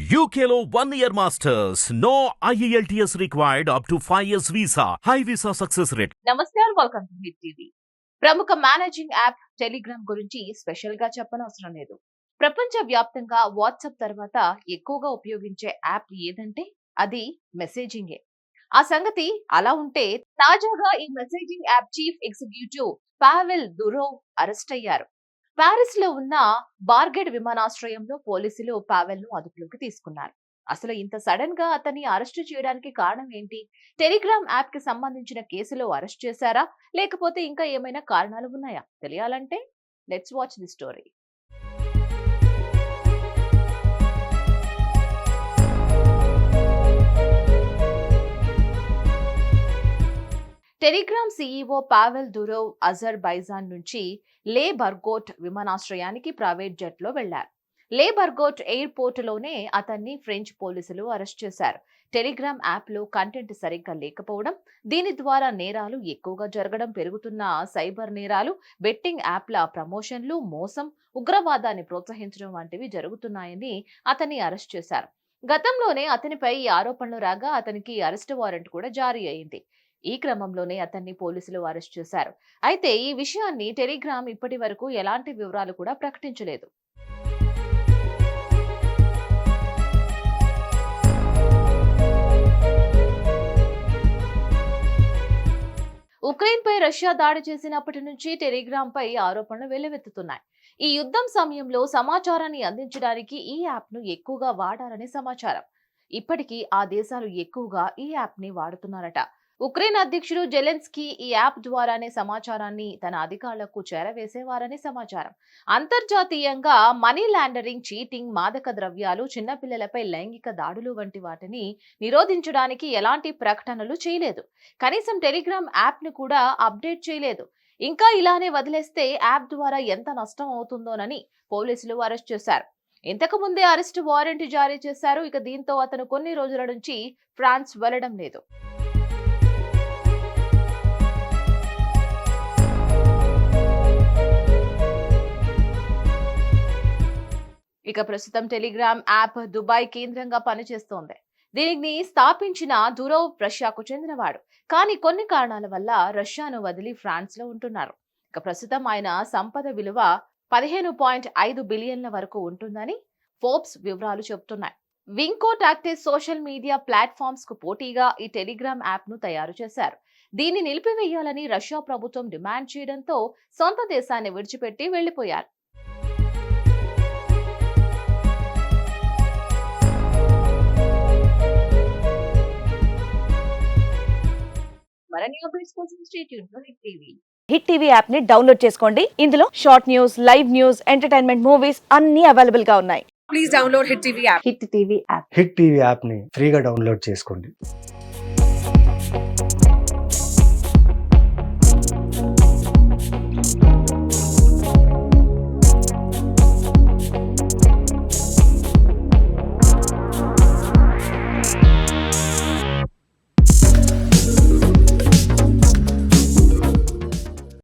UKLO 1 year masters. No IELTS required up to 5 years visa. High visa success rate. నమస్తే welcome to hit TV. ప్రముఖ managing app Telegram గురించి special గా చెప్పనవసరం లేదు. ప్రపంచ వ్యాప్తంగా వాట్సాప్ తర్వాత ఎక్కువగా ఉపయోగించే యాప్ ఏదంటే అది మెసేజింగే. ఆ సంగతి అలా ఉంటే తాజాగా ఈ messaging app chief executive Pavel Durov arrest అయ్యారు. పారిస్ లో ఉన్న బార్గెట్ విమానాశ్రయంలో పోలీసులు పావెల్ ను అదుపులోకి తీసుకున్నారు. అసలు ఇంత సడన్ గా అతన్ని అరెస్టు చేయడానికి కారణం ఏంటి? టెలిగ్రామ్ యాప్ కి సంబంధించిన కేసులో అరెస్ట్ చేశారా, లేకపోతే ఇంకా ఏమైనా కారణాలు ఉన్నాయా? తెలియాలంటే let's watch the story. Telegram CEO Pavel Durov Azerbaijan నుంచి లే బర్గోట్ విమానాశ్రయానికి ప్రైవేట్ జెట్ లో వెళ్లారు. లే బర్గోట్ ఎయిర్పోర్ట్ లోనే అతన్ని ఫ్రెంచ్ పోలీసులు అరెస్ట్ చేశారు. టెలిగ్రామ్ యాప్ లో కంటెంట్ సరిగ్గా లేకపోవడం, దీని ద్వారా నేరాలు ఎక్కువగా జరగడం, పెరుగుతున్న సైబర్ నేరాలు, బెట్టింగ్ యాప్ల ప్రమోషన్లు, మోసం, ఉగ్రవాదాన్ని ప్రోత్సహించడం వంటివి జరుగుతున్నాయని అతన్ని అరెస్ట్ చేశారు. గతంలోనే అతనిపై ఈ ఆరోపణలు రాగా అతనికి అరెస్ట్ వారెంట్ కూడా జారీ అయింది. ఈ క్రమంలోనే అతన్ని పోలీసులు అరెస్ట్ చేశారు. అయితే ఈ విషయాన్ని టెలిగ్రామ్ ఇప్పటి వరకు ఎలాంటి వివరాలు కూడా ప్రకటించలేదు. ఉక్రెయిన్ పై రష్యా దాడి చేసినప్పటి నుంచి టెలిగ్రామ్ పై ఆరోపణలు వెల్లువెత్తుతున్నాయి. ఈ యుద్ధం సమయంలో సమాచారాన్ని అందించడానికి ఈ యాప్ ను ఎక్కువగా వాడారని సమాచారం. ఇప్పటికీ ఆ దేశాలు ఎక్కువగా ఈ యాప్ ని వాడుతున్నారట. ఉక్రెయిన్ అధ్యక్షుడు జెలెన్స్కీ ఈ యాప్ ద్వారానే సమాచారాన్ని తన అధికారులకు చేరవేసేవారని సమాచారం. అంతర్జాతీయంగా మనీ లాండరింగ్, చీటింగ్, మాదక ద్రవ్యాలు, చిన్నపిల్లలపై లైంగిక దాడులు వంటి వాటిని నిరోధించడానికి ఎలాంటి ప్రకటనలు చేయలేదు. కనీసం టెలిగ్రామ్ యాప్ ను కూడా అప్డేట్ చేయలేదు. ఇంకా ఇలానే వదిలేస్తే యాప్ ద్వారా ఎంత నష్టం అవుతుందోనని పోలీసులు అరెస్ట్ చేశారు. ఇంతకు ముందే అరెస్ట్ వారెంట్ జారీ చేశారు. ఇక దీంతో అతను కొన్ని రోజుల నుంచి ఫ్రాన్స్ వెళ్లడం లేదు. ఇక ప్రస్తుతం టెలిగ్రామ్ యాప్ దుబాయ్ కేంద్రంగా పనిచేస్తోంది. దీనిని స్థాపించిన దురోవ్ రష్యాకు చెందినవాడు. కానీ కొన్ని కారణాల వల్ల రష్యాను వదిలి ఫ్రాన్స్ లో ఉంటున్నారు. ఇక ప్రస్తుతం ఆయన సంపద విలువ 15.5 బిలియన్ల వరకు ఉంటుందని ఫోర్బ్స్ వివరాలు చెబుతున్నాయి. వింకో టాక్టిస్ సోషల్ మీడియా ప్లాట్ఫామ్స్ కు పోటీగా ఈ టెలిగ్రామ్ యాప్ ను తయారు చేశారు. దీన్ని నిలిపివేయాలని రష్యా ప్రభుత్వం డిమాండ్ చేయడంతో సొంత దేశాన్ని విడిచిపెట్టి వెళ్లిపోయారు. మరిన్ని అప్డేట్స్ కోసం stay tune to hit TV. Hit TV app ని డౌన్లోడ్ చేసుకోండి. ఇందులో short news, live news, entertainment movies అన్ని అవైలబుల్ గా ఉన్నాయి. Please download hit TV app. Hit TV app. Hit TV app ని ఫ్రీగా డౌన్లోడ్ చేసుకోండి.